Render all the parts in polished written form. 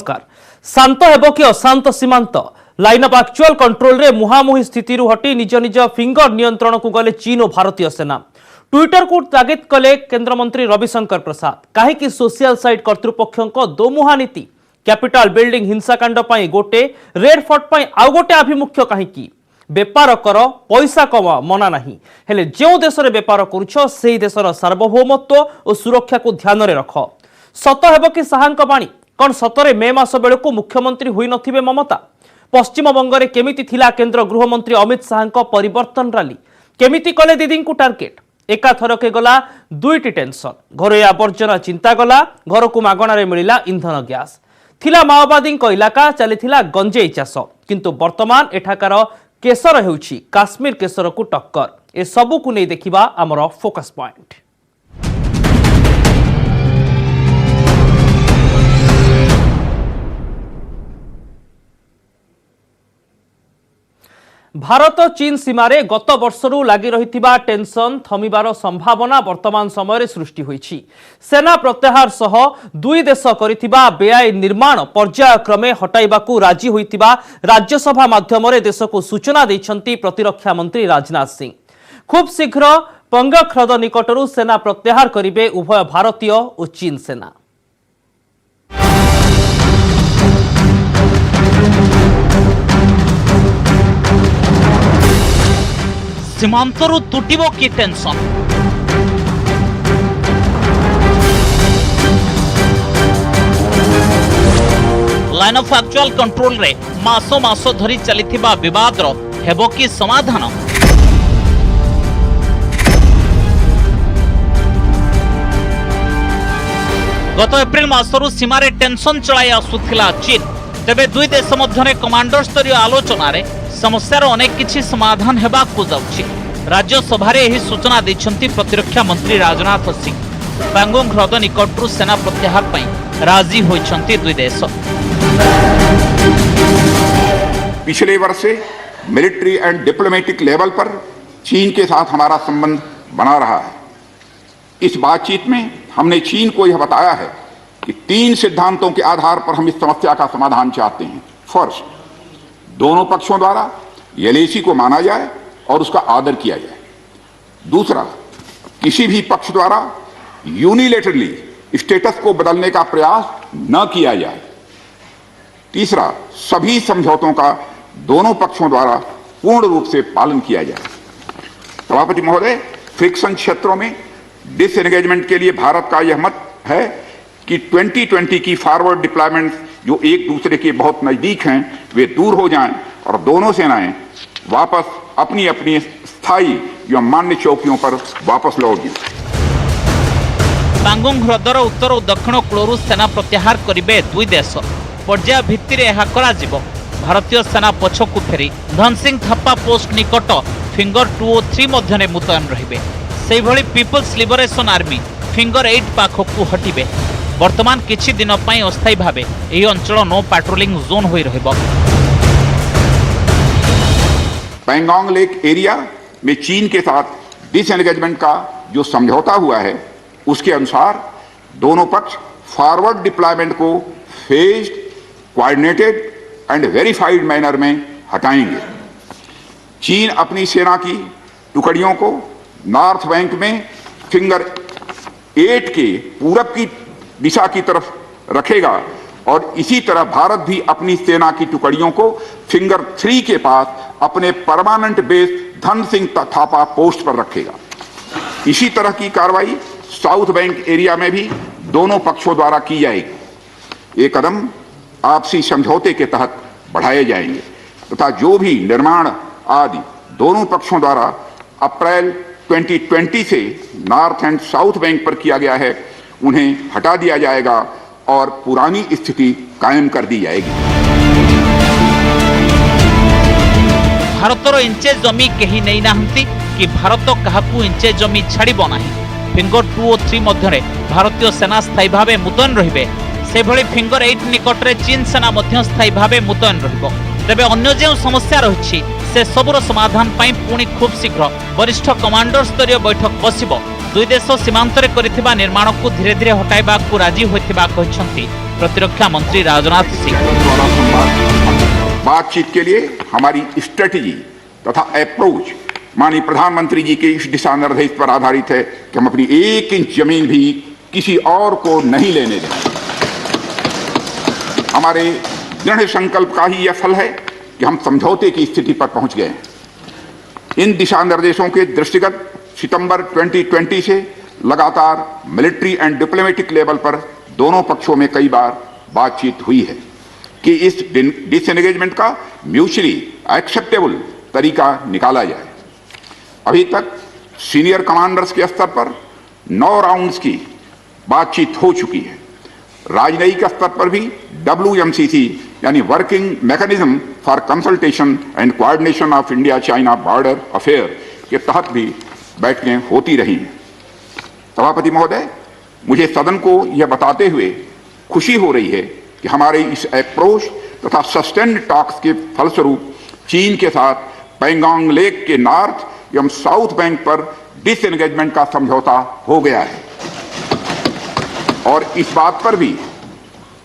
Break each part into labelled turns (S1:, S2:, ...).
S1: नमस्कार। शांत हेबो कि अशांत सीमांत लाइन ऑफ एक्चुअल कंट्रोल रे मुहामुही स्थिति हटी निज निज फिंगर नियंत्रण को गले चीन और भारतीय सेना। ट्विटर को तागिद कले केंद्रमंत्री रविशंकर प्रसाद। कहीं सोशल साइट कर्तृपक्षों दोमुहा नीति कैपिटल बिल्डिंग हिंसाकांड गोटे रेड फोर्ट आउ गोटे आभिमुख्य कहीं बेपार कर पैसा कमा मना नहीं हेले जो देश में बेपार करुछ से देशर सार्वभौमत्व और सुरक्षा को ध्यान में रख। सत हेब कि साहांक बाणी कौन सतरे मे मास बेलू मुख्यमंत्री हुई नथिबे ममता? पश्चिम बंगरे केमिति थिला केंद्र गृहमंत्री अमित शाह परिवर्तन रैली केमिति कले दीदी को टार्गेट? एका थरके गला दुईटी टेंशन। घरोई आवर्जना चिंता गला, घर को मागणारे मिलिला इंधन गैस। थिला माओवादी इलाका चलीथिला गंजेई चाष, किंतु वर्तमान एठाकार केसर हेउछि काश्मीर केसर को टक्कर। ए सबु को नहीं देखिबा आमर फोकस पॉइंट। भारत चीन सीमारे गत वर्षरू लगी रही टेंशन थमिबार संभावना वर्तमान समय सृष्टि होईछि। सेना प्रत्याहार सह दुई देश करिथिबा बेआईन निर्माण पर्यायक्रमे हटाइबाकू राजी होइथिबा राज्यसभा माध्यम देश को सूचना दैछंती प्रतिरक्षा मंत्री राजनाथ सिंह। खूब शीघ्र पंगक ह्रद निकटरू सेना प्रत्याहार करिबे उभय भारतीय और चीन सेना।
S2: सीमांतरू तुटिबो की tension? Line of actual control रे मासो मासो धरी चलिथिबा विवाद रो हेबो की समाधान? गत एप्रिल मासरू सीमारे टेंशन चलाई आसुथिला चीन। तेबे दुई देश मध्यरे कमांडर स्तरीय आलोचना रे समस्यार अनेक किछि समाधान हेबाकू जाउछि। राज्यसभा रे एही सूचना दैछंती प्रतिरक्षा मंत्री राजनाथ सिंह। पैंगोंग ह्रद निकटरू सेना प्रत्याहार पई राजी होइछंती दुई देश।
S3: पिछले वर्ष से मिलिट्री एंड डिप्लोमेटिक लेवल पर चीन के साथ हमारा संबंध बना रहा है। इस बातचीत में हमने चीन को यह बताया है कि 3 सिद्धांतों के आधार पर हम इस समस्या का समाधान चाहते हैं। फर्स्ट, दोनों पक्षों द्वारा एलएसी को माना जाए और उसका आदर किया जाए। दूसरा, किसी भी पक्ष द्वारा यूनिलेटरली स्टेटस को बदलने का प्रयास न किया जाए। तीसरा, सभी समझौतों का दोनों पक्षों द्वारा पूर्ण रूप से पालन किया जाए। सभापति महोदय, फ्रिक्शन क्षेत्रों में डिसएंगेजमेंट के लिए भारत का यह मत है कि 2020 की फॉरवर्ड डिप्लॉयमेंट जो एक दूसरे के बहुत नजदीक हैं वे दूर हो जाएं और दोनों सेनाएं वापस अपनी अपनी स्थायी या मान्य चौकियों पर वापस लौट जाएं।
S2: पैंगोंग ह्रदर उत्तर और दक्षिण कूलरू सेना प्रत्याहार करिबे दुई देश। पर्याय भित्तिरे एहा कराजिबो। भारतीय सेना पछकु फेरी धनसिंह थापा पोस्ट निकट फिंगर 2 और 3 मध्यरे मुतयन रहिबे। सेहि भली पीपल्स लिबरेशन आर्मी फिंगर 8 पाखकु हटिबे। वर्तमान किछि दिन पई अस्थायी भावे एही अंचल नो पेट्रोलिंग जोन होई रहबो।
S3: पैंगोंग लेक एरिया में चीन के साथ डिसएंगेजमेंट का जो समझौता हुआ है उसके अनुसार दोनों पक्ष फॉरवर्ड डिप्लॉयमेंट को phased, coordinated and verified manner में हटाएंगे। चीन अपनी सेना की टुकड़ियों को नॉर्थ बैंक में फिंगर 8 के पूरब की दिशा की तरफ रखेगा और इसी तरह भारत भी अपनी सेना की टुकड़ियों को फिंगर 3 के पास अपने permanent base Dhan Singh Thapa post पर रखेगा। इसी तरह की कार्रवाई साउथ बैंक एरिया में भी दोनों पक्षों द्वारा की जाएगी। ये कदम आपसी समझौते के तहत बढ़ाए जाएंगे तथा जो भी निर्माण आदि दोनों पक्षों द्वारा अप्रैल 2020 से नॉर्थ एंड साउथ बैंक पर किया गया है उन्हें हटा दिया जाएगा और पुरानी स्थिति कायम कर दी जाएगी।
S2: भारतर इंचे जमी कहीं नहीं नाहंती कि भारत काहाकू इंचे जमी छाड़िबो नाही। फिंगर 2 और 3 मध्यरे भारतीय सेना स्थायी भावे मुतयन रहिबे। से भली फिंगर 8 निकटरे चीन सेना मध्य स्थायी भावे मुतयन रहिबो। तेबे अन्य जो समस्या रही से सबुर समाधान पाई पुणी खूब शीघ्र वरिष्ठ कमांडर स्तरीय बैठक बसिबो दुई देश सीमांतरे करिथिबा निर्माण को धीरे धीरे हटाइबा को राजी होइथिबा कहिसंती प्रतिरक्षा मंत्री राजनाथ सिंह।
S3: बातचीत के लिए हमारी स्ट्रेटेजी तथा अप्रोच माननीय प्रधानमंत्री जी के इस दिशा निर्देश पर आधारित है कि हम अपनी 1 इंच जमीन भी किसी और को नहीं लेने देंगे। हमारे दृढ़ संकल्प का ही यह फल है कि हम समझौते की स्थिति पर पहुंच गए हैं। इन दिशा निर्देशों के दृष्टिगत सितंबर 2020 से लगातार मिलिट्री एंड डिप्लोमेटिक लेवल पर दोनों पक्षों में कई बार बातचीत हुई है कि इस डिसएंगेजमेंट का म्यूचुअली एक्सेप्टेबल तरीका निकाला जाए। अभी तक सीनियर कमांडर्स के स्तर पर 9 राउंड्स की बातचीत हो चुकी है। राजनयिक स्तर पर भी WMCC यानी working mechanism for consultation and coordination of India China border affair के तहत भी बैठकें होती रही हैं। सभापति महोदय, मुझे सदन को यह बताते हुए खुशी हो रही है कि हमारे इस अप्रोच तथा सस्टेन्ड टॉक्स के फलस्वरूप चीन के साथ पैंगोंग लेक के नॉर्थ एवं साउथ बैंक पर डिसएंगेजमेंट का समझौता हो गया है। और इस बात पर भी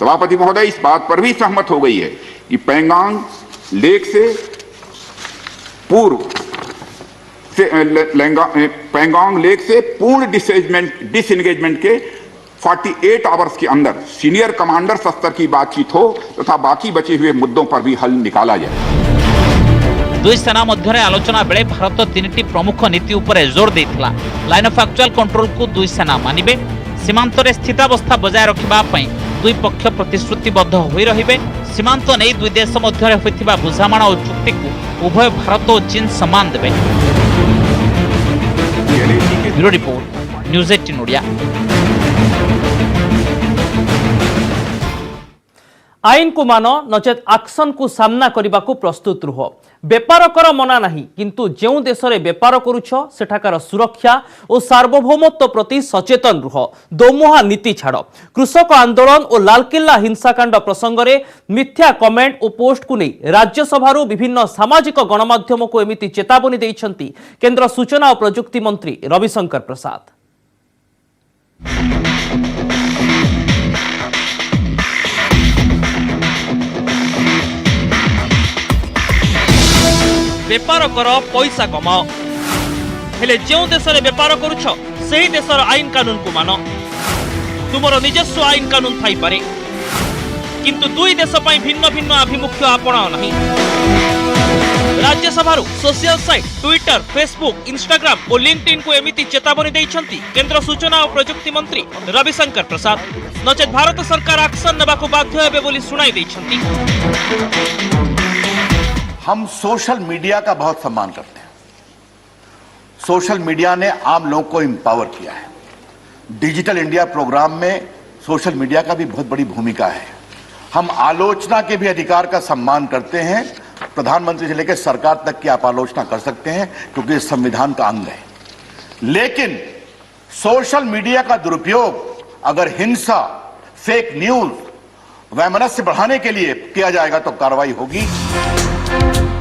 S3: सभापति महोदय इस बात पर भी सहमत हो गई है कि पैंगोंग लेक से पूर्व पैंगोंग लेक से पूर्ण डिसएंगेजमेंट के 48 आवर्स के अंदर सीनियर कमांडर स्तर की बातचीत हो तथा बाकी बचे हुए मुद्दों पर भी हल निकाला जाए।
S2: दुई सेना मध्य आलोचना बेले भारत 3टी प्रमुख नीति उपरे जोर देथिला। लाइन ऑफ एक्चुअल कंट्रोल को दुई सेना मानिबे, सीमांतरे स्थितावस्था बजाय रखिबा पई दुई पक्ष प्रतिश्रुतिबद्ध होई रहिबे, सीमांत नै दुई देश मध्य होइथिबा बुझामणा और चुक्ति को उभय भारत और चीन सम्मान देबे। Bureau report, news 18 Odia.
S1: आईन को मान नचेत एक्शन को सामना करने को प्रस्तुत रुह। बेपार कर मना नहीं, किंतु जो देश में बेपार करुछ सेठाकार सुरक्षा और सार्वभौमत्व प्रति सचेतन रुह। दोमुहा नीति छाड़। कृषक आंदोलन और लालकिल्ला हिंसाकांड प्रसंग में मिथ्या कमेंट और पोस्ट को नहीं राज्यसभा विभिन्न सामाजिक गणमाध्यम को एमिति चेतावनी देइछंती केंद्र सूचना और प्रजुक्ति मंत्री रविशंकर प्रसाद। बेपार कर पैसा कमाओ, हेले जो देश में बेपार करुछ से देशर आईन कानून को मान। तुमर निजस्व आईन कानून थाई पारे, किंतु दुई देश पई भिन्न भिन्न आभिमुख्य आपणाओ नहीं। Rajya Sabha social site Twitter, Facebook, Instagram और लिंक्डइन को एमिति चेतावनी देइछंती केंद्र सूचना और प्रजुक्ति मंत्री रविशंकर प्रसाद। नचेत भारत सरकार एक्शन नेबाको बाध्य हेबे बोली सुनाई देइछंती।
S4: हम सोशल मीडिया का बहुत सम्मान करते हैं। सोशल मीडिया ने आम लोगों को एम्पावर किया है। डिजिटल इंडिया प्रोग्राम में सोशल मीडिया का भी बहुत बड़ी भूमिका है। हम आलोचना के भी अधिकार का सम्मान करते हैं। प्रधानमंत्री से लेकर सरकार तक की आप आलोचना कर सकते हैं, क्योंकि संविधान का अंग है। लेकिन सोशल मीडिया का दुरुपयोग अगर हिंसा, फेक न्यूज, वैमनस्य बढ़ाने के लिए किया जाएगा तो कार्रवाई होगी।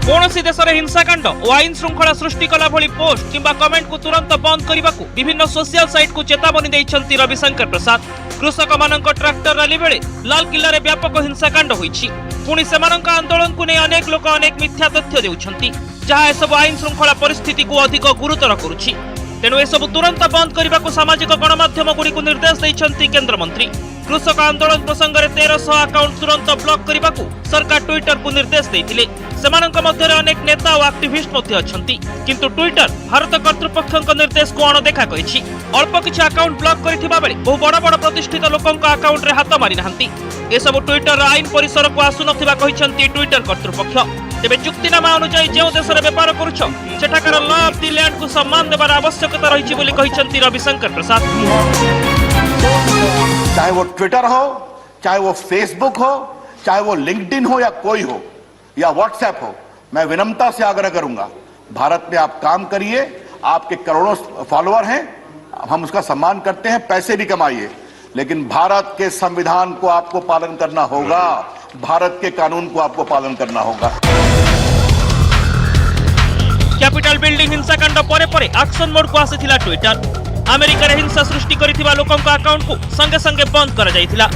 S1: कौनसी देश में हिंसाकांड और आईन श्रृंखला सृष्टि कला भली पोस्ट किंबा कमेंट को तुरंत बंद करने को विभिन्न सोशल साइट को चेतावनी देइछंती रविशंकर प्रसाद। कृषक मानक ट्रैक्टर रैली बेले लाल किल्ला रे व्यापक हिंसाकांड होईछि। पुणी सेमानक आंदोलन को नै अनेक लोक अनेक मिथ्या तथ्य देउछंती, जहा ए सब आईन श्रृंखला परिस्थिति को अधिक गुरुतर करुछि। तेणु ए सब तुरंत बंद करने को सामाजिक गणमाध्यम गुड़ी को निर्देश देइछंती केंद्र मंत्री। कृषक आंदोलन प्रसंग में 1300 अकाउंट तुरंत ब्लॉक करने को सरकार ट्विटर को निर्देश देइथिले। सेमानक मध्य अनेक नेता और एक्टिविस्ट मध्य अछंती, किंतु ट्विटर भारत कर्तृपक्षक निर्देश को अणदेखा करिछि। अल्प किछि अकाउंट ब्लॉक करिथिबा बेले बहु बड़ बड़ प्रतिष्ठित लोकंक अकाउंट रे हाथ मारि नाहंती। ए सब ट्विटर आईन परिसर को आसु नथिबा कहिसंती ट्विटर कर्तृपक्ष। तेबे चुक्तिनामा अनुसार जो देश में बेपार करुछ सेठाकार लॉ ऑफ द लैंड को सम्मान देबार आवश्यकता रहिछि बोली कहिसंती रविशंकर प्रसाद।
S4: चाहे वो ट्विटर हो, चाहे वो फेसबुक हो, चाहे वो लिंक्डइन हो या कोई हो या व्हाट्सएप हो, मैं विनम्रता से आग्रह करूंगा, भारत में आप काम करिए। आपके करोड़ों फॉलोअर हैं, हम उसका सम्मान करते हैं, पैसे भी कमाइए, लेकिन भारत के संविधान को आपको पालन करना होगा, भारत के कानून को आपको पालन करना होगा।
S1: कैपिटल बिल्डिंग हिंसाकांड परे परे एक्शन मोड को आसीथिला ट्विटर। अमेरिका रे हिंसा सृष्टि करिथिबा लोकंक अकाउंट को संगे संगे बंद करा जायथिला।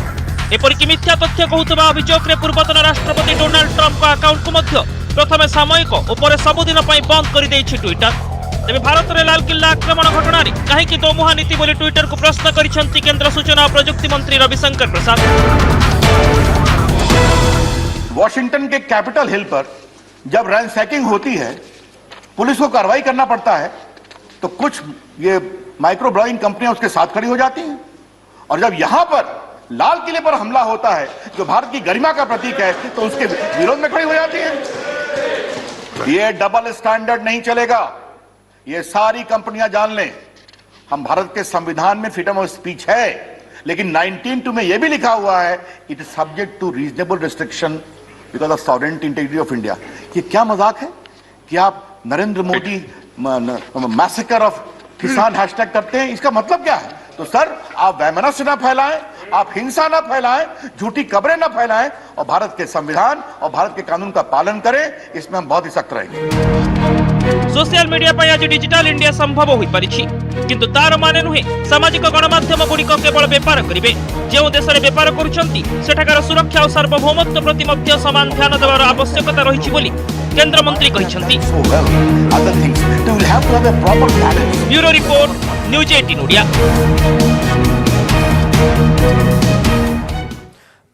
S1: एपरिक मिथ्या तथ्य कहूथबा अभियोग रे पूर्वतन राष्ट्रपति डोनाल्ड ट्रम्प का अकाउंट को मध्य प्रथमे सामयिक और पर सबुदिन पई बंद कर दैछि ट्विटर। तेबे भारत रे लाल किल्ला आक्रमण घटना रे काहे कि दोमुहा नीति बोली ट्विटर को प्रश्न करिसेंती केंद्र सूचना और प्रजुक्ति मंत्री रविशंकर प्रसाद।
S4: वॉशिंगटन के कैपिटल हिल पर जब रैंसैकिंग होती है, पुलिस को कार्रवाई करना पड़ता है, तो कुछ ये माइक्रो ब्लॉगिंग कंपनियां उसके साथ खड़ी हो जाती हैं। और जब यहां पर लाल किले पर हमला होता है जो भारत की गरिमा का प्रतीक है, तो उसके विरोध में खड़ी हो जाती हैं। ये डबल स्टैंडर्ड नहीं चलेगा, ये सारी कंपनियां जान लें। हम भारत के संविधान में फ्रीडम ऑफ स्पीच है, लेकिन 19(2) में यह भी लिखा हुआ है it is subject to reasonable restriction because of sovereignty integrity of India. ये क्या मजाक है कि आप नरेंद्र मोदी मैसेकर ऑफ किसान हैशटैग करते हैं? इसका मतलब क्या है? तो सर, आप वैमनस्य ना फैलाएं, आप हिंसा ना फैलाएं, झूठी खबरें ना फैलाएं और भारत के संविधान और भारत के कानून का पालन करें। इसमें हम बहुत ही सख्त रहेंगे।
S1: सोशल मीडिया पर आज डिजिटल इंडिया संभव होई परिछि, किंतु तार माने नुहे सामाजिक गणमाध्यम गुड़िक केवल बेपार करिवे। जो देश में बेपार करुछंती सेठाकार सुरक्षा और सार्वभौमत्व प्रति मध्य समान ध्यान देवार आवश्यकता रहिछि बोली केंद्र मंत्री कहिसंती। Bureau report, news 18 Odia.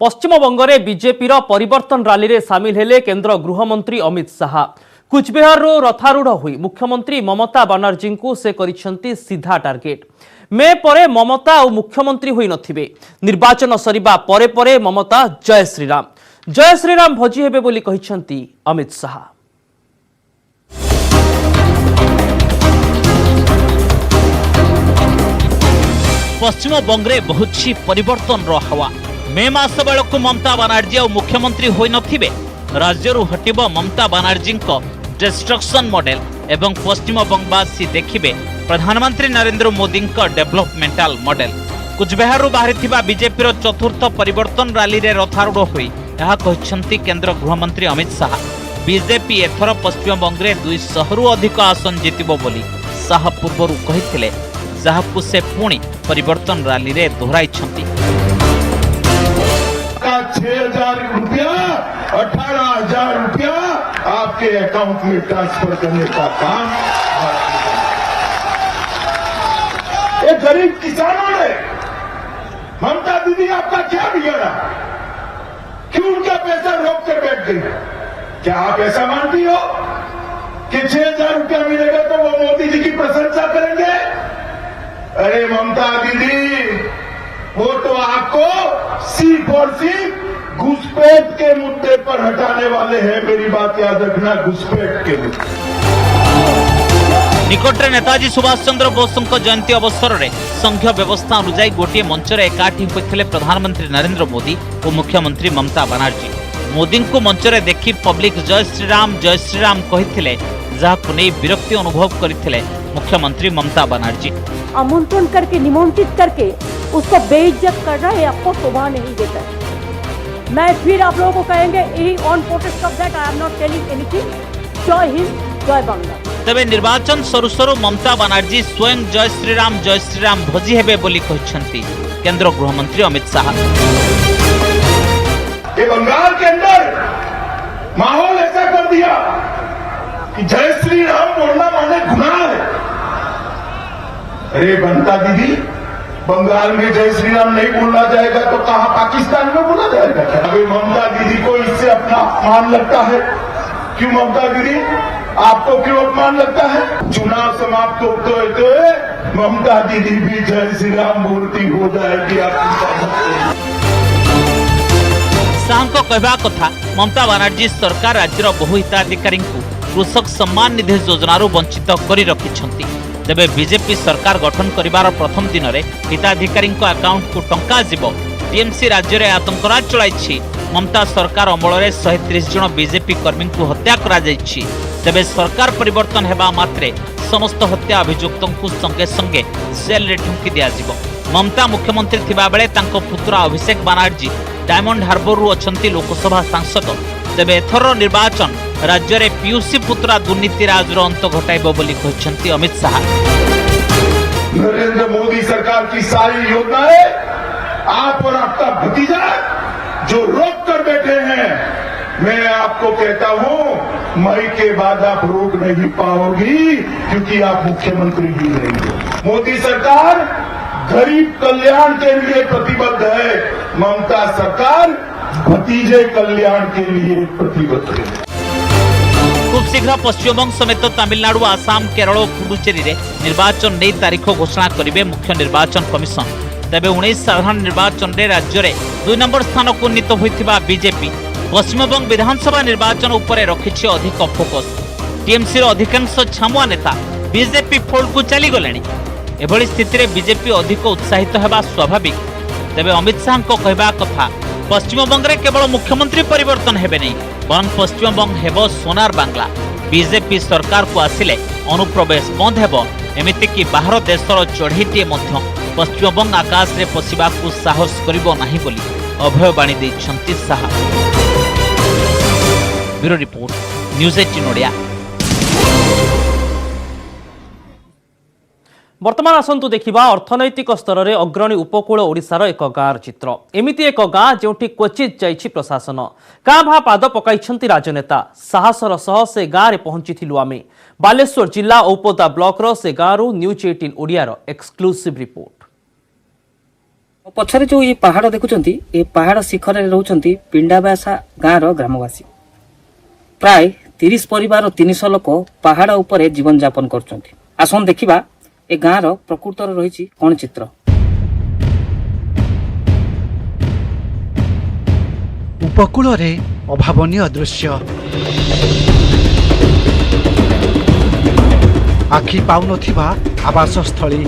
S1: पश्चिम बंगरे बीजेपी परिवर्तन रैली रे सामिल हेले केंद्र गृहमंत्री अमित शाह। कुचबिहार रथारूढ़ हुई मुख्यमंत्री ममता बनर्जी को से करिसेंती सीधा टार्गेट। मे परे ममता और मुख्यमंत्री होई नथिबे, निर्वाचन सरिबा परे परे ममता जय श्रीराम भोजी हेबे बोली कहिसेंती अमित शाह।
S2: पश्चिम बंगरे बहुछि परिवर्तन हवा। मे मास बेलू ममता बनर्जी और मुख्यमंत्री होई नथिबे, राज्यरू हटिबो ममता बनर्जी डिस्ट्रक्शन मॉडल एवं पश्चिम बंगवासी देखिबे प्रधानमंत्री नरेंद्र मोदी डेवलपमेंटल मॉडल। कुचबिहार बाहरी बीजेपी चतुर्थ परिवर्तन रैली रे रथारूढ़ होई यह कहिसंती केंद्र गृहमंत्री अमित शाह। बीजेपी एथर पश्चिम बंगरे 200 रु अधिक आसन जीतिबो बोली शाह पूर्वरु कहिथिले, जहाकु से पुणी परिवर्तन रैली रे दोहराइछंती।
S5: 6,000 रुपया 18,000 रुपया आपके अकाउंट में ट्रांसफर करने का काम ये गरीब किसानों ने। ममता दीदी आपका क्या बिगड़ा? क्यों उनका पैसा रोक कर बैठ गई? क्या आप ऐसा मानती हो कि 6,000 रुपया मिलेगा तो वो मोदी जी की प्रशंसा करेंगे? अरे ममता दीदी, वो तो आपको सिर्फ और सिर्फ घुसपैठ के मुद्दे पर हटाने वाले हैं। मेरी बात याद रखना, घुसपैठ के मुद्दे।
S2: निकटरे नेताजी सुभाष चंद्र बोस जयंती अवसर में संघीय व्यवस्था अनुजाई गोटे मंच में एकाठी होते प्रधानमंत्री नरेंद्र मोदी और मुख्यमंत्री ममता बनर्जी। मोदी को मंच में देखि पब्लिक जय श्रीराम कही जहां विरक्ति अनुभव करते मुख्यमंत्री ममता बनर्जी।
S6: आमंत्रण करके निमंत्रित करके उसको बेइज्जत करना है आपको शोभा नहीं देता है। मैं फिर आप लोगों को कहेंगे यही on protest of that I am not telling anything. जय हिंद, जय बांग्ला।
S2: तबे निर्वाचन सरू सरू ममता बनर्जी स्वयं जय श्रीराम भोजी हेबे बोली कहिसंती केंद्र गृहमंत्री अमित शाह।
S5: ये बंगाल के अंदर माहौल ऐसा कर दिया कि जय श्री राम बोलना माने गुनाह है। अरे ममता दीदी, बंगाल में जय श्री राम नहीं बोलना जाएगा तो कहां पाकिस्तान में बोला जाएगा? अभी ममता दीदी को इससे अपना अपमान लगता है। क्यों ममता दीदी, आपको क्यों अपमान लगता है? चुनाव समाप्त होते होते ममता दीदी भी जय श्री राम बोलती हो जाएगी।
S2: शाह कहवा कथा ममता बनर्जी सरकार राज्यर बहु हिताधिकारी कृषक सम्मान निधि योजन वंचित कर रखिंट। तेबे बीजेपी सरकार गठन करिवार प्रथम दिन में हिताधिकारी अकाउंट को टंका जीव। टीएमसी राज्य में आतंकराज चलाई। ममता सरकार अमल में 130 जन बीजेपी कर्मी को हत्या करा जायछि। तेबे सरकार परिवर्तन हेबा मात्रे समस्त हत्या अभियुक्तों को संगे संगे जेल रे ठुंकी दिया जिवो। ममता मुख्यमंत्री थिबा बेले तांको पुत्र अभिषेक बनर्जी डायमंड हार्बर रु अछंती लोकसभा सांसद। तेबे एथर निर्वाचन राज्य में पीयूसी पुत्रा दुर्नीति राजर अंत घटाइब बोली कहिसंती अमित शाह।
S5: नरेंद्र मोदी सरकार की सारी योजनाएं आप और आपका भतीजा जो रोक कर बैठे हैं, मैं आपको कहता हूं मई के बाद आप रोक नहीं पाओगी, क्योंकि आप मुख्यमंत्री ही नहीं हो। मोदी सरकार गरीब कल्याण के लिए प्रतिबद्ध है, ममता सरकार भतीजे कल्याण के लिए प्रतिबद्ध है।
S2: खूब शीघ्र पश्चिमबंग समेत तमिलनाडु, आसाम, केरल और पुडुचेरी रे निर्वाचन नहीं तारीख घोषणा करेंगे मुख्य निर्वाचन कमिशन। तेबे 19 साधारण निर्वाचन रे राज्य रे 2 नंबर स्थान को उन्नीत होइथिबा बीजेपी पश्चिमबंग विधानसभा निर्वाचन उपरे रखिछि अधिक फोकस। टीएमसी रो अधिकांश छामुआ नेता बीजेपी फोल्ड को चली गलेनी। एभली स्थिति रे बीजेपी अधिक उत्साहित हेबा स्वाभाविक। तेबे अमित शाह को कहबा कथा पश्चिमबंग रे केवल मुख्यमंत्री परिवर्तन हेबे नहीं, बरं पश्चिमबंग हेबो सोनार बांग्ला। बीजेपी सरकार को आसिले अनुप्रवेश बंद हेबो, एमिति कि बाहर देशर चढ़ईटे मध्य पश्चिमबंग आकाश रे पशिबाकू साहस करिबो नाही बोली अभयवाणी दैछन्ति Shah. Bureau report, news 18 Odia.
S1: वर्तमान आसंतु देखिबा अर्थनैतिक स्तर में अग्रणी उपकूल ओडिशार एक गाँव चित्र। एमिति एक गाँ जोठी क्वचित जाइछि प्रशासन, काँ भा पाद पकाइछन्ति राजनेता। साहसर सह से गाँव में पहुंचीथिलु आमे। बालेश्वर जिला औपदा ब्लॉक रो से गाँव न्यूज 18 ओडियार एक्सक्लूसिव रिपोर्ट।
S7: पछरे जो ये पहाड़ देखुचंती, ये पहाड़ शिखर रे रहउचंती पिंडाबासा गाँव ग्रामवासी। प्राय 30 परिवार 300 लोक पहाड़ उपरे जीवन यापन करचंती। आसन देखिबा ए गाँव प्रकृतर रही कौन चित्र।
S8: उपकूल रे अभावनीय दृश्य, आखि पाउनथिबा आवासस्थली,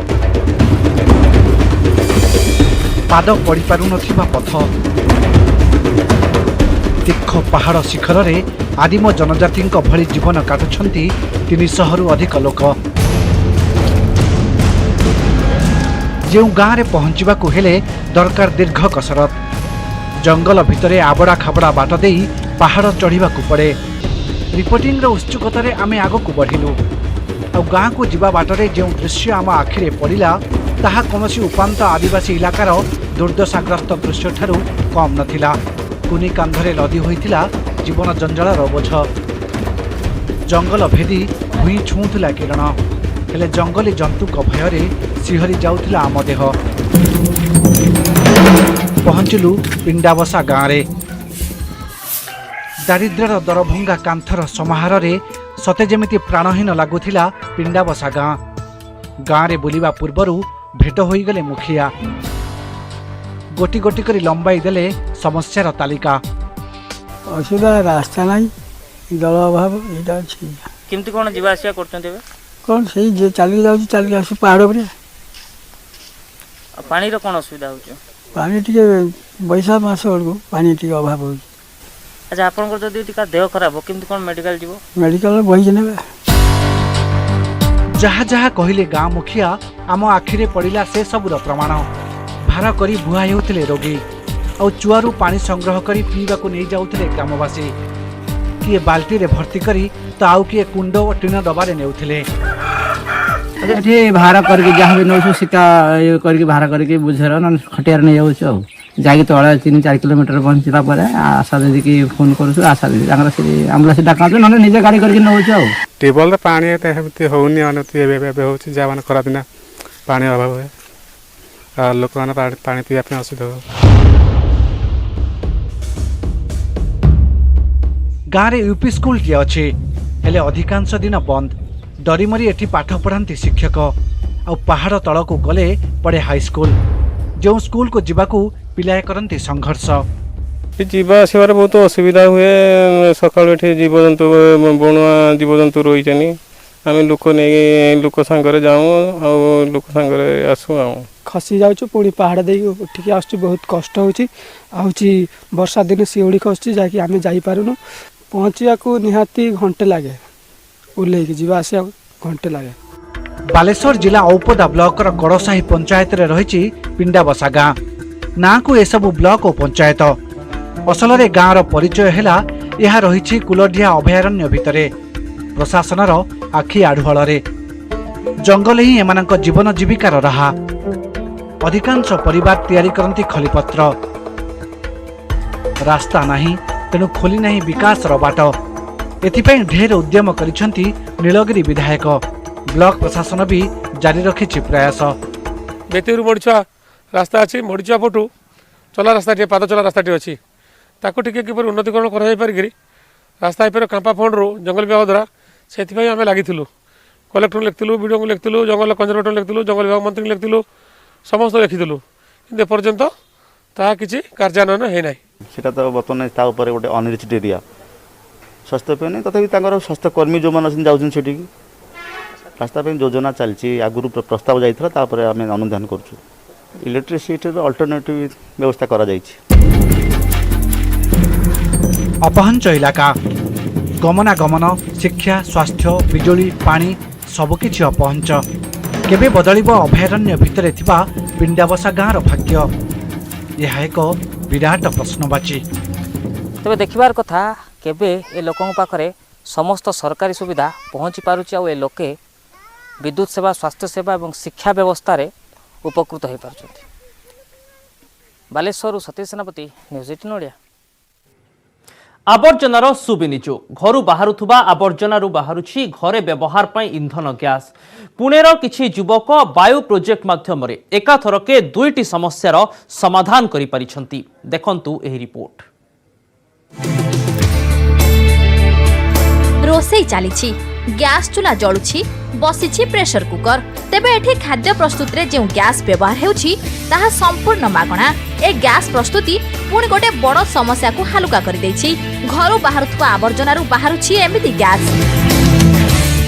S8: पाद पड़ी पारुनथिबा पथ, तीख पहाड़ शिखर रे आदिम जनजाति भली जीवन काटुछंती 300 रु अधिक लोक। जो गाँव में पहुंचवा हेले दरकार दीर्घ कसरत। जंगल भितरे आबड़ा खाबड़ा बाट दे पहाड़ चढ़ा पड़े। रिपोर्टिंग उत्सुकतार आम आग को बढ़िलु। गाँ को जीवा बाटरे जो दृश्य आम आखिरे पड़ा ताहा कौनसी उपांत आदिवासी इलाकार दुर्दशाग्रस्त दृश्य ठारू कम नथिला। कुनी कांधरे लदी होइथिला जीवन जंजालर बोझ। जंगल भेदी भूई छुँला किरण, हेले जंगली जंतु भयर सिहरी जाउथिला आम देह। पहुंचलु पिंडाबसा गाँव रे। दारिद्र्यर दरभंगा कांथर समाहार रे सते जेमिति प्राणहीन लगुथिला पिंडाबसा गाँ। गाँव रे बुलिबा पूर्वरु भेट होई गले मुखिया। गोटी गोटी करी लंबाई देले समस्यार तालिका।
S9: असुविधा रास्ता नहीं, जल अभाव यहाँ अच्छी।
S7: केमती कौन जीवा आसिया करछन्ते बे?
S9: कौन सही जे चली जाउची चली आसु पहाड़ उपरे।
S7: पानी रो कौन असुविधा होछ?
S9: पानी टिके बैसाख मास बेलू पानी टिके अभाव हो।
S7: अच्छा, आपन जदि टिका देह खराब हो केमती कौन मेडिकल जीवो?
S9: मेडिकल बही नेबे।
S8: जहा जहा कहले गाँ मुखिया आम आखिरे पड़िला से सबुर प्रमाण। भार करी बुहा हेउथिले रोगी और चुआरू पानी संग्रह करी पीवाकू नहीं जाउथिले ग्रामवासी। किए बाल्टी रे भर्ती करी तो आउ किए कुंड और टीन डबारे नेउथिले।
S10: ये भाड़ा करके जहाँ भी नौ सीता करके भाड़ा करके बुझेर न खटियार नहीं जाऊँ जाकि तले 3-4 किलोमीटर पहुँचला पर आशा दीदी की फोन करूँ। आशा दीदी आम्बुलांस डाका ना निजे गाड़ी करके नौ
S11: ट्यूबवेल पानी होनी अनुभूति जहाँ मैंने खरा दिन पानी अभाव हुए लोक मैंने पानी पीवा असुविधा हो।
S8: गाँव रे यूपी स्कूल टी अच्छे हेले अधिकांश दिन बंद। डरीमरी एठी पाठ पढ़ाती शिक्षक। आ पहाड़ तल को गले पड़े हाईस्कूल। जो स्कूल को जीवाकू पिलाए करती संघर्ष।
S11: जीवा आसबार बहुत असुविधा हुए। सकाल जीवजंतु बणुआ जीवजंतु रही आम लोक नहीं लोक सांगे जाऊँ लोक सांगे आसू
S9: खसी जाऊँ पुणी पहाड़ दे उठिक आस बहुत कष्ट होची। वर्षा दिन शिउड़ी खसुची जहाँकि आम जापारूँ। पहुँचा को निहाती घंटे लगे, ओल्ल जीवा आस घंटे लगे।
S8: बालेश्वर जिला औपदा ब्लॉकर गड़साही पंचायत रे रही पिंडाबसा गाँ। ना को एसबू ब्लॉक और पंचायत असल रे गाँव परिचय हैला यह रही कुलडिया अभयारण्य भितरे प्रशासनर आखि आढ़ुआल। जंगल ही एमानक जीवन जीविकार राहा। अधिकांश परिवार तैयारी करती खलीपत्र। रास्ता नहीं तेणु खोली नहीं विकास बाट। एथिपाई ढेर उद्यम करिसेंती नीलगिरी विधायक। ब्लॉक प्रशासन भी जारी रखिछि प्रयास।
S11: बेतीरू मड़ीछुआ रास्ता अच्छी मड़ीछुआ पटू चला रास्ता पाद चला रास्ता अच्छी ताको टिके किपर उन्नतीकरण कर रास्ता पर कांपा फंड रू जंगल विभाग द्वारा से आम लगी कलेक्टर लिखिलु विडीओ को लिखिलु जंगल कंजर्वेटर लिखिलु जंगल विभाग मंत्री लिखिलु समस्त लिखिलु कि पर्यंत ता किसी कार्यान्वयन है ना
S12: सेटा तो बर्तमान ता ऊपर गोटे अनरिचित एरिया स्वास्थ्य पे नहीं तथापि स्वास्थ्य कर्मी जो मैंने जाऊँ से रास्ता योजना चलती आगुरी प्रस्ताव जाता आम अनुधान करूँ इलेक्ट्रिसिटी अल्टरनेटिव व्यवस्था करा जायछि।
S8: अपहंच इलाका गमनागमन शिक्षा स्वास्थ्य बिजुली पानी सबकिछि अपहंच। केबे बदलिब अभयारण्य भितर थिबा पिंडाबसा गाँर भाग्य? यह एक विराट प्रश्नवाची।
S7: तेज देखबार कथा केबे ए लोकों पाखरे समस्त सरकारी सुविधा पहुँची पारुछि आ ए लोके विद्युत सेवा स्वास्थ्य सेवा और शिक्षा व्यवस्था रे उपकृत हो पार्छन्ति। बालेश्वर सतीश सेनापति न्यूज 18 ओडिया।
S1: आवर्जनार सुविनिजो घर बाहरुथुबा आवर्जनारू बाहरुछि घरे व्यवहार पई इंधन गैस। पुणेर किछि युवक बायो प्रोजेक्ट माध्यम रे एकाथरके 2टी समस्यार समाधान करि पारिछन्ति। देखंतु एही रिपोर्ट।
S13: रोसई चली गैस चूल्हा जलुछि बसी प्रेशर कुकर तेबे एठी खाद्य प्रस्तुति रे जो गैस व्यवहार हेउछि ताहा संपूर्ण मागणा। ए गैस प्रस्तुति पुणी गोटे बड़ समस्या को हालुका कर देछि। घरु बाहरुथुवा आवर्जनारू बाहरुछि एमिति गैस।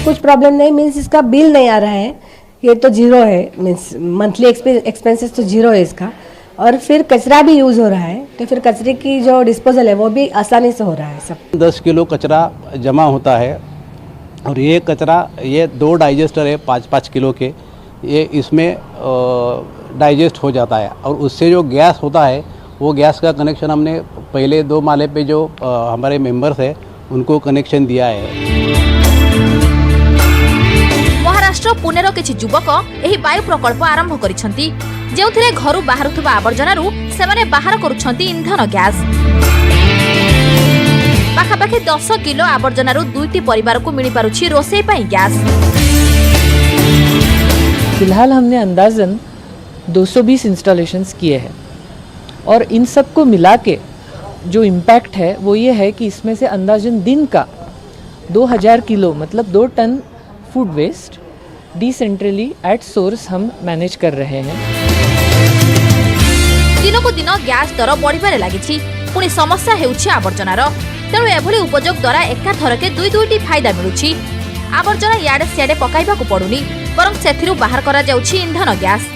S6: कुछ प्रॉब्लम नहीं मीन्स इसका बिल नहीं आ रहा है, ये तो जीरो है, मीन्स मंथली एक्सपेंसेस तो जीरो है इसका। और फिर कचरा भी यूज हो रहा है तो फिर कचरे की जो डिस्पोजल है वो भी आसानी से हो रहा है। सब
S14: 10 किलो कचरा जमा होता है और ये कचरा ये 2 डाइजेस्टर है 5-5 किलो के, ये इसमें डाइजेस्ट हो जाता है और उससे जो गैस होता है वो गैस का कनेक्शन हमने पहले 2 माले पे जो हमारे मेंबर्स है उनको कनेक्शन दिया है।
S13: महाराष्ट्र पुणेर किछि युवक एही वायु प्रकल्प आरंभ करिसंती जेउथिरे घरु बाहरुथुबा आवर्जनारू सेमाने बाहर करूछंती इंधन गैस। पाखापाखि 10 किलो आवर्जनारू 2टी परिवार को मिली पारुछि रोसई पई गैस।
S15: फिलहाल हमने अंदाजन 220 इंस्टॉलेशंस किए हैं और इन सब को मिला के जो इम्पैक्ट है वो ये है कि इसमें से अंदाजन दिन का 2000 किलो मतलब 2 ton food waste decentrally at source हम मैनेज कर रहे हैं।
S13: दिनों को दिन गैस दर बढ़िबारे लागिछि पुणी समस्या हेउछि आवर्जनार। तेणु एभली उपयोग द्वारा एकाथरके 2-2टी फायदा मिलुछि। आवर्जना याडे सियाडे पकाइबाकू पडुनी बरं सेथिरु बाहर करा जाउछि इंधन गैस।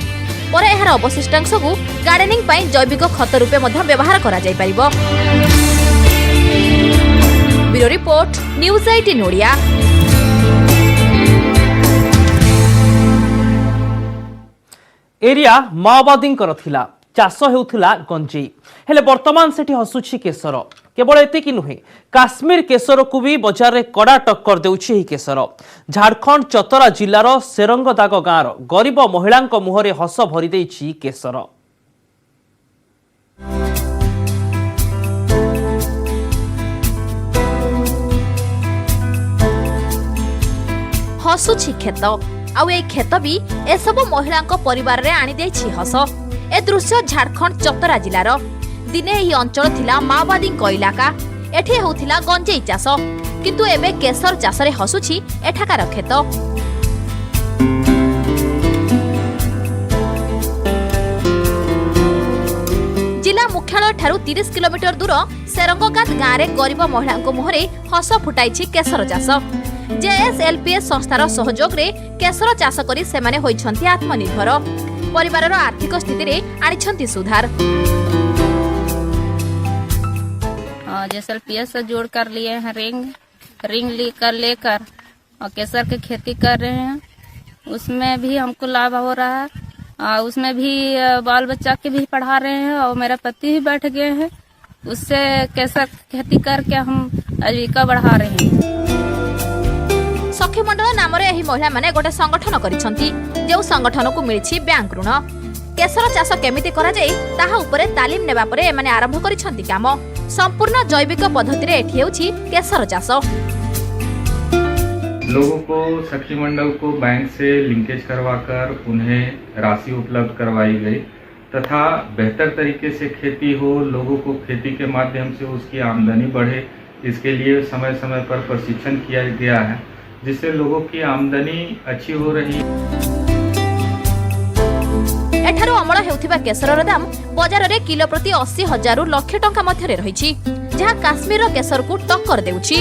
S13: पर एहार अवशिष्टांश को गार्डेनिंग पई जैविक खत रूपे मध्य व्यवहार करा जाय परिबो। Bureau report news 18 Odia.
S1: Area माओवादी थिला चाष हेउथिला गंजेई हेले वर्तमान सेठी हसुछि केसर। केवल एतिकी नुहे काश्मीर केसर को भी बजार रे कड़ा टक्कर देउछि ही केसर। झारखंड चतरा जिल्लार सेरंगदाग गाँर गरीब महिला मुहरे हस भरी देइछि केसर।
S13: हसुछि खेत आउ ए खेत भी ए सब महिला परिवार रे आनी देछि हस। ए दृश्य झारखंड चतरा जिलार। दिने एही अंचल थिला माओवादी इलाका। एठी होउथिला गंजेई चाष किंतु एबे केसर चाष रे हसुछि एठाकार खेत। जिला मुख्यालय ठारू 30 किलोमीटर दूर सेरंगगाद गाँव रे गरीब महिला मुहरे हस फुटाइछि केसर चाष। जेएसएलपीएस संस्थार सहयोग रे केसर चाष करी सेमाने होइछन्ति आत्मनिर्भर। परिवारर आर्थिक स्थिति रे आनिछन्ति सुधार।
S16: जेएसएलपीएस से जोड़ कर लिए हैं रिंग लेकर और केसर की खेती कर रहे हैं। उसमें भी हमको लाभ हो रहा है। उसमें भी बाल बच्चा के भी पढ़ा रहे हैं और मेरा पति भी बैठ गए हैं। उससे केसर खेती करके हम आजीविका बढ़ा रहे हैं।
S13: लक्ष्मीमंडल नाम महिला माने गोटे संगठन करिसंती जो संगठन को मिली बैंक ऋण केसर चाष केमिति करा जाय ताहा उपरे तालीम नेबा परे एमाने आरंभ करिसंती काम संपूर्ण जैविक पद्धति रे एठी हेउछि केसर चाष।
S17: लोगों को शक्ति मंडल को बैंक से लिंकेज करवाकर उन्हें राशि उपलब्ध करवाई गई तथा बेहतर तरीके से खेती हो, लोगों को खेती के माध्यम से उसकी आमदनी बढ़े, इसके लिए समय समय पर प्रशिक्षण किया गया है जिससे लोगों की आमदनी अच्छी हो रही है।
S13: एठारो अमल हेउथिबा केसरर दाम बाजार रे किलो प्रति 80,000 रु लाख टंका मध्य रे रहिछि जहा काश्मीर केसर को टक्कर देउछि।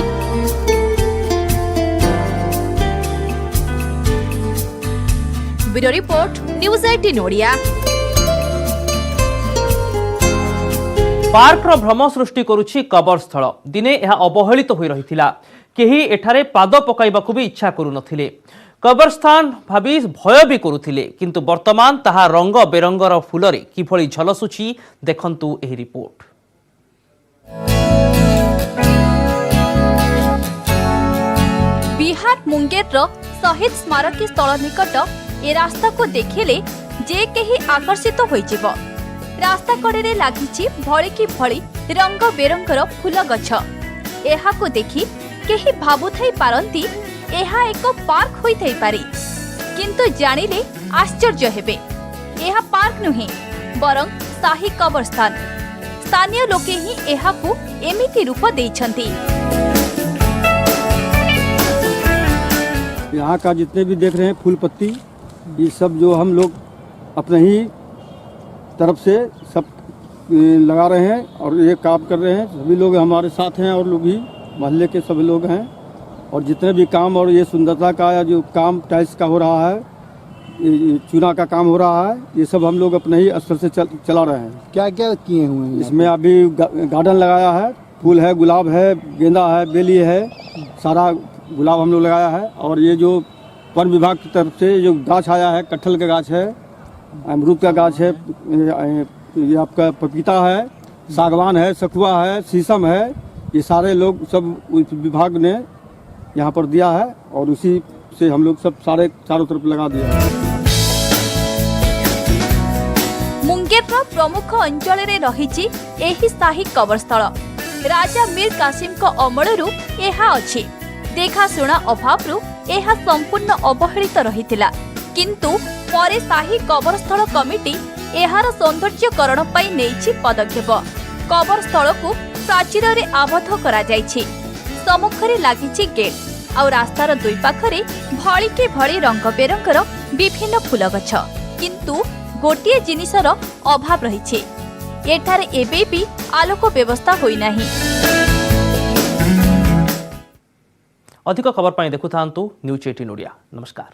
S13: Bureau report news 18 Odia.
S1: Park भ्रम सृष्टि करुछि कबर स्थल दिने यह अवहेलित होई रहिथिला केही एठारे पाद पकाइबाकू भी इच्छा करू नथिले कबरस्थान भाबी भय भी करुथिले किंतु वर्तमान ताहा रंग बेरंगर फुलरे किभଳି झलसुछि देखंतु एही रिपोर्ट।
S13: बिहार मुंगेर शहीद स्मारकी स्थल निकट ए रास्ता को देखिले जे केही आकर्षित होई जिवो। रास्ता कड़े लागिछि भଳି की भଳି रंग बेरंगर फूल गछ एहा को देखि केही भाबुथाई पारंती एहा एक पार्क होई थाई पारी किंतु जानिले आश्चर्य हेबे एहा पार्क नुहे बरं शाही कबरस्थान। स्थानीय लोके ही एहा को एमिति रूप देइछंती।
S18: यहाँ का जितने भी देख रहे हैं फूल पत्ती ये सब जो हम लोग अपने ही तरफ से सब लगा रहे हैं और ये काम कर रहे हैं। सभी लोग हमारे साथ हैं और लोग भी मोहल्ले के सभी लोग हैं और जितने भी काम और ये सुंदरता का जो काम टाइल्स का हो रहा है, चूना का काम हो रहा है, ये सब हम लोग अपने ही स्तर से चला रहे हैं। क्या क्या किए हुए हैं इसमें? अभी गार्डन लगाया है, फूल है, गुलाब है, गेंदा है, बेली है, सारा गुलाब हम लोग लगाया है। और ये जो वन विभाग की तरफ से जो गाछ आया है, कटहल का गाछ है, अमरूद का गाछ है, ये आपका पपीता है, सागवान है, सखुआ है, शीशम है, ये सारे लोग सब विभाग ने यहाँ पर दिया है और उसी से हम लोग सब सारे चारों तरफ लगा दिया है।
S13: मुंगेर प्रमुख अंचल रे रहिछि एही शाही कबरस्थल। राजा मीर कासिम को अमलरू एहा अछि। देखाशुणा अभावरू एहा संपूर्ण अवहेलित रहितिला किंतु परे शाही कबरस्थल कमिटी एहार सौंदर्यकरण पई नेछि पदक्षेप। कबरस्थल को प्राचीर रे आबद्ध करा जाइछि। सम्मुखरे लागिछि गेट और रास्तार दुई पाखरे भଳି के भଳି रंग बेरंगर विभिन्न फूल गछ किंतु गोटिए जिनिसर अभाव रहिछि। एठारे एबे भी आलोक व्यवस्था होई नाही।
S1: अधिक खबर पाई देखुथांतु न्यूज 18 ओडिया। नमस्कार।